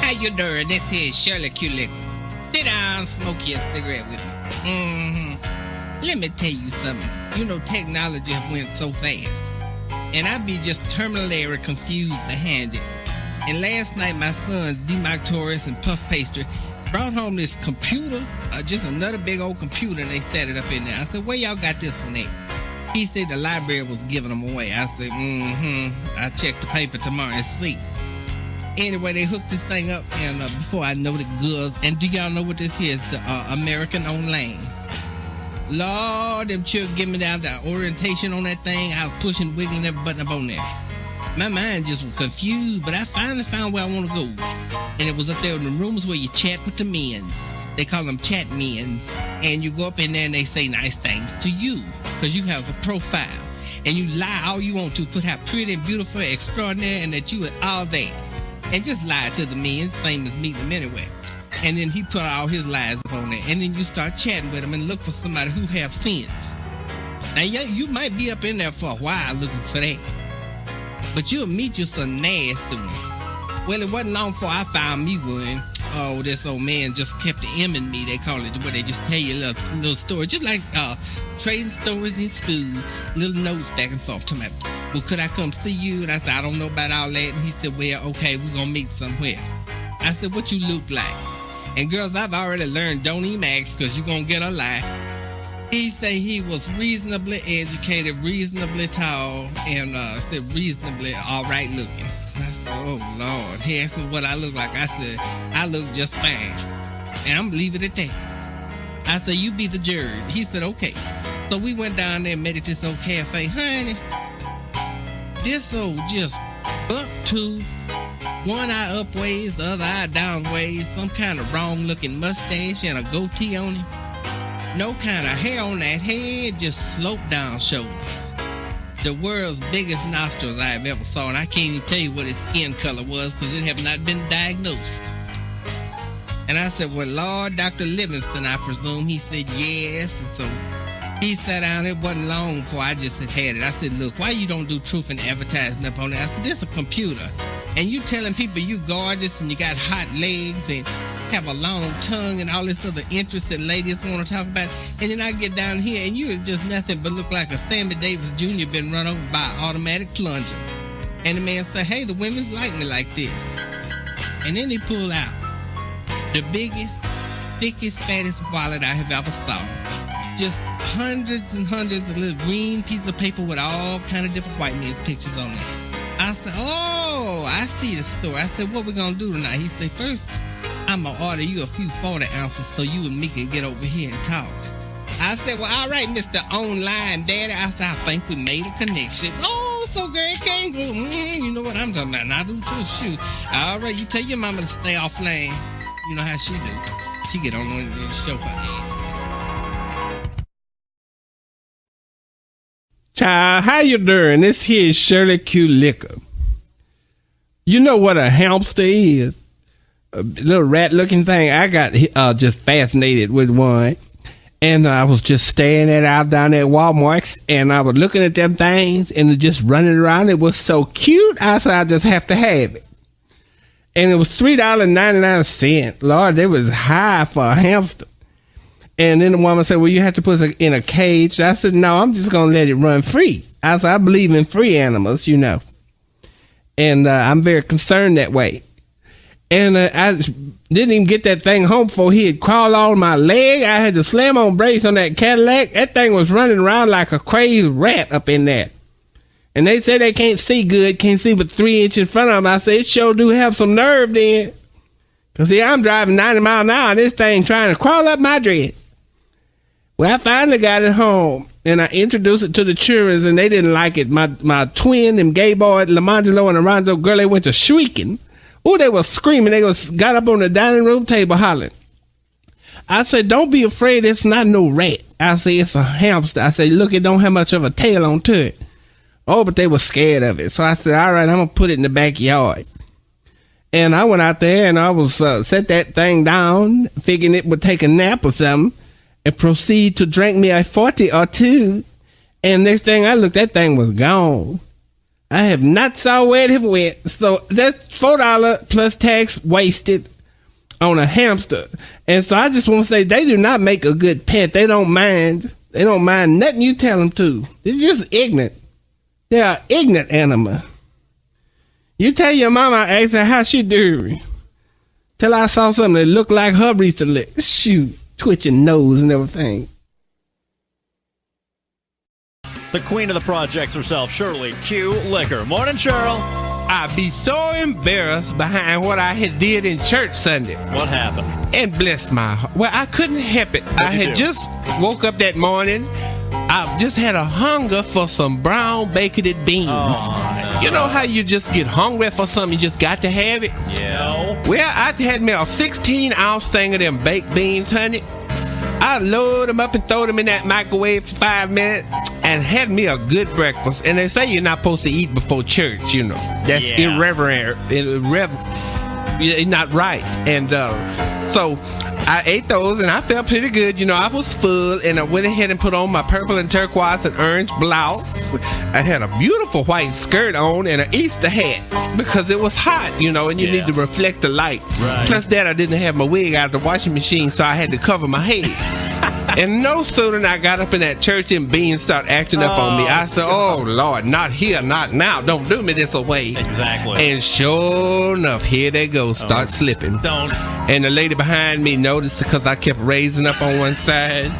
How you doing? This is Shirley Q. Sit down, smoke your cigarette with me. Let me tell you something. You know, technology has went so fast. And I be just terminally confused behind it. And last night, my sons, Demarctorius and Puff Pastry, brought home this computer, just another big old computer, and they set it up in there. I said, where y'all got this one at? He said the library was giving them away. I said, I'll check the paper tomorrow and see. Anyway, they hooked this thing up, and before I know the girls, and do y'all know what this is? The American Online. Lord, them children give me down the orientation on that thing. I was pushing, wiggling every button up on there. My mind just was confused, but I finally found where I want to go. And it was up there in the rooms where you chat with the men's. They call them chat men's. And you go up in there and they say nice things to you, because you have a profile. And you lie all you want to, put how pretty and beautiful, extraordinary, and that you are all that. And just lie to the men, same as meeting them anyway. And then he put all his lies up on there. And then you start chatting with them and look for somebody who have sense. Now, you might be up in there for a while looking for that. But you'll meet you some nasty ones. Well, it wasn't long before I found me one. Oh, this old man just kept M-ing me, they call it, where they just tell you a little story. Just like trading stories in school, little notes back and forth to me. Well, could I come see you? And I said, I don't know about all that. And he said, well, okay, we're going to meet somewhere. I said, what you look like? And girls, I've already learned, don't even ask, because you're going to get a lie. He said he was reasonably educated, reasonably tall, and said reasonably all right looking. I said, oh, Lord. He asked me what I look like. I said, I look just fine. And I'm leaving it at that. I said, you be the jury. He said, okay. So we went down there and met at this old cafe. Honey, this old just buck tooth, one eye up ways, the other eye down ways, some kind of wrong looking mustache and a goatee on him. No kind of hair on that head, just sloped down shoulders. The world's biggest nostrils I have ever saw, and I can't even tell you what his skin color was because it have not been diagnosed. And I said, well, Lord, Dr. Livingston, I presume. He said, yes. And so he sat down. It wasn't long before I just had it. I said, look, why you don't do truth and advertising up on it? I said, this is a computer. And you telling people you gorgeous and you got hot legs and have a long tongue and all this other interest that ladies want to talk about. And then I get down here and you is just nothing but look like a Sammy Davis Jr. been run over by an automatic plunger. And the man said, hey, the women's like me like this. And then he pulled out the biggest, thickest, fattest wallet I have ever saw. Just hundreds and hundreds of little green pieces of paper with all kind of different white men's pictures on it. I said, oh, I see the story. I said, what we gonna do tonight? He said, first, I'm going to order you a few 40 ounces so you and me can get over here and talk. I said, well, all right, Mr. Online Daddy. I said, I think we made a connection. Oh, so girl, it can't go. You know what I'm talking about. Now, I do too. Shoot. All right, you tell your mama to stay offline. You know how she do. She get on one and show her head. Child, how you doing? This here is Shirley Q. Liquor. You know what a hamster is? A little rat-looking thing. I got just fascinated with one, and I was just staring at it out down at Walmart, and I was looking at them things, and just running around. It was so cute. I said, I just have to have it. And it was $3.99. Lord, they was high for a hamster. And then the woman said, well, you have to put it in a cage. I said, no, I'm just going to let it run free. I said, I believe in free animals, you know. And I'm very concerned that way. And I didn't even get that thing home before he had crawled on my leg. I had to slam on brakes on that Cadillac. That thing was running around like a crazy rat up in there. And they say they can't see good, can't see but 3 inches in front of them. I said, it sure do have some nerve then. Because, see, I'm driving 90 miles an hour, and this thing trying to crawl up my dread. Well, I finally got it home, and I introduced it to the children, and they didn't like it. My twin, them gay boys, Lamangelo and Alonzo, girl, they went to shrieking. Oh, they were screaming. They got up on the dining room table hollering. I said, don't be afraid. It's not no rat. I said, it's a hamster. I said, look, it don't have much of a tail on to it. Oh, but they were scared of it. So I said, all right, I'm going to put it in the backyard. And I went out there and I was set that thing down, figuring it would take a nap or something, and proceed to drink me a 40 or two. And next thing I looked, that thing was gone. I have not saw where it have went. So that's $4 plus tax wasted on a hamster. And so I just want to say they do not make a good pet. They don't mind. They don't mind nothing you tell them to. They're just ignorant. They are ignorant animal. You tell your mama, ask her how she doing. Till I saw something that looked like her recently. Shoot, twitching nose and everything. The queen of the projects herself, Shirley Q. Liquor. Morning, Cheryl. I'd be so embarrassed behind what I had did in church Sunday. What happened? And bless my heart. Well, I couldn't help it. I had just woke up that morning. I just had a hunger for some brown baconated beans. Oh, you know how you just get hungry for something, you just got to have it? Yeah. Well, I had me a 16-ounce thing of them baked beans, honey. I load them up and throw them in that microwave for 5 minutes and had me a good breakfast. And they say you're not supposed to eat before church, you know. That's irreverent. It's not right. And so I ate those and I felt pretty good. You know, I was full and I went ahead and put on my purple and turquoise and orange blouse. I had a beautiful white skirt on and an Easter hat because it was hot, you know, and you need to reflect the light. Right. Plus that I didn't have my wig out of the washing machine, so I had to cover my head. And no sooner than I got up in that church and beans started acting up on me. I said, oh, Lord, not here, not now. Don't do me this away. Exactly. And sure enough, here they go, start slipping. Don't. And the lady behind me noticed because I kept raising up on one side.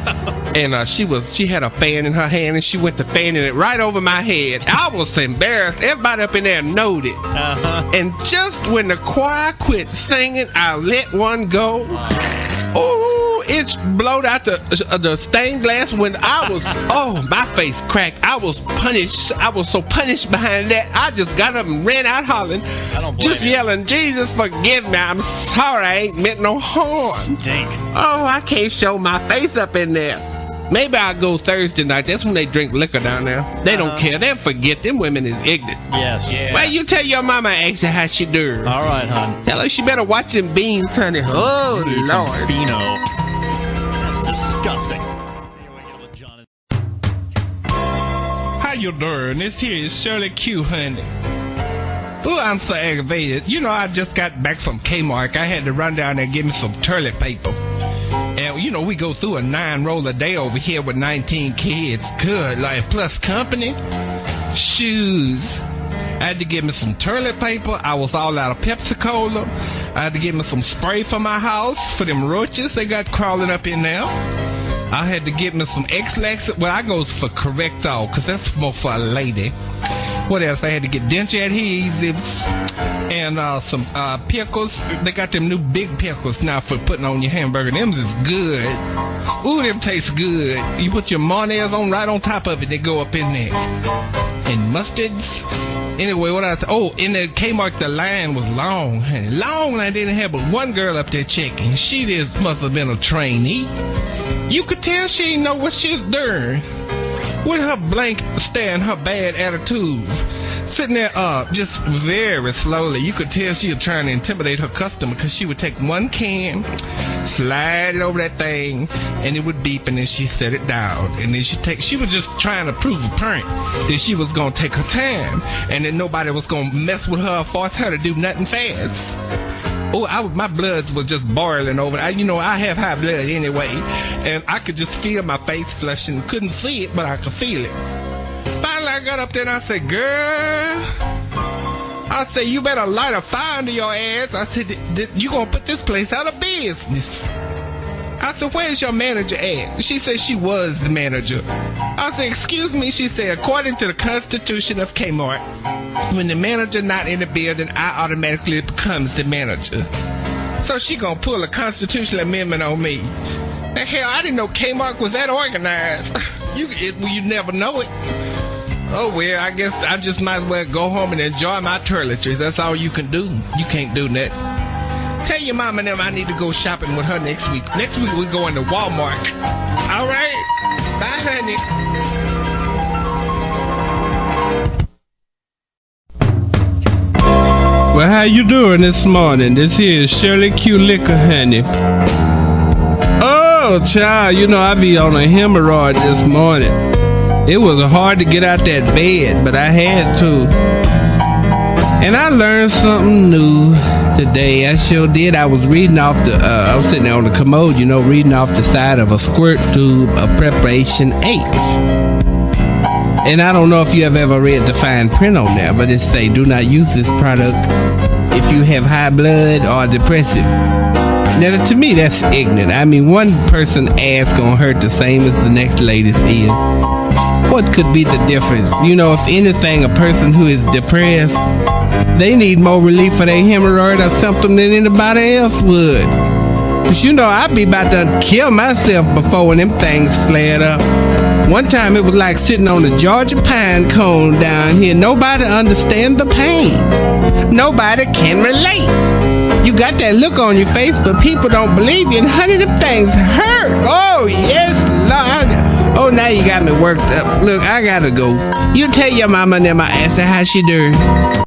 And she had a fan in her hand and she went to fanning it right over my head. I was embarrassed. Everybody up in there knowed it. And just when the choir quit singing, I let one go. Oh, it blowed out the stained glass window. My face cracked. I was punished. I was so punished behind that. I just got up and ran out hollering. I don't blame just you. yelling, Jesus, forgive me. I'm sorry. I ain't meant no harm. Stink. Oh, I can't show my face up in there. Maybe I'll go Thursday night. That's when they drink liquor down there. They don't care. They'll forget. Them women is ignorant. Yes. Yeah. Well, you tell your mama, ask her how she doing. All right, hon. Tell her she better watch them beans, honey. Oh, Need some Lord. Beano. That's disgusting. How you doing? This here is Shirley Q, honey. Oh, I'm so aggravated. You know, I just got back from Kmart. I had to run down there and get me some toilet paper. And, you know, we go through a 9-roll a day over here with 19 kids. Good, like, plus company. Shoes. I had to get me some toilet paper. I was all out of Pepsi Cola. I had to get me some spray for my house for them roaches they got crawling up in there. I had to get me some X-Lax. Well, I goes for Correctol because that's more for a lady. What else? I had to get denture adhesives and some pickles. They got them new big pickles now for putting on your hamburger. Them is good. Ooh, them taste good. You put your mayonnaise on right on top of it. They go up in there. And mustards. Anyway, what else? Oh, in the Kmart, the line was long. Long, I didn't have but one girl up there checking. She just must have been a trainee. You could tell she didn't know what she was doing. With her blank stare and her bad attitude. Sitting there just very slowly. You could tell she was trying to intimidate her customer because she would take one can, slide it over that thing, and it would beep, and then she set it down. And then she was just trying to prove a point that she was going to take her time and that nobody was going to mess with her or force her to do nothing fast. Oh, my bloods was just boiling over. I have high blood anyway, and I could just feel my face flushing. Couldn't see it, but I could feel it. Finally, I got up there and I said, girl, you better light a fire under your ass. I said, you gonna put this place out of business. I said, where's your manager at? She said she was the manager. I said, excuse me. She said, according to the Constitution of Kmart, when the manager not in the building, I automatically becomes the manager. So she gonna pull a constitutional amendment on me. And hell, I didn't know Kmart was that organized. You never know it. Oh, well, I guess I just might as well go home and enjoy my toiletries. That's all you can do. You can't do that. Tell your mama and them I need to go shopping with her next week. Next week we're going to Walmart. All right? Bye, honey. Well, how you doing this morning? This here is Shirley Q Liquor, honey. Oh, child, I be on a hemorrhoid this morning. It was hard to get out that bed, but I had to. And I learned something new today. I sure did. I was reading off I was sitting there on the commode, reading off the side of a squirt tube of preparation H. And I don't know if you have ever read the fine print on there, but it say, do not use this product if you have high blood or depressive. Now, to me, that's ignorant. I mean, one person's ass gonna hurt the same as the next lady's is. What could be the difference? If anything, a person who is depressed, they need more relief for their hemorrhoid or something than anybody else would. Cause I'd be about to kill myself before when them things flared up. One time it was like sitting on a Georgia pine cone down here. Nobody understands the pain. Nobody can relate. You got that look on your face, but people don't believe you. And honey, them things hurt. Oh, yes, Lord. Oh, now you got me worked up. Look, I gotta go. You tell your mama and them I asked her how she doing.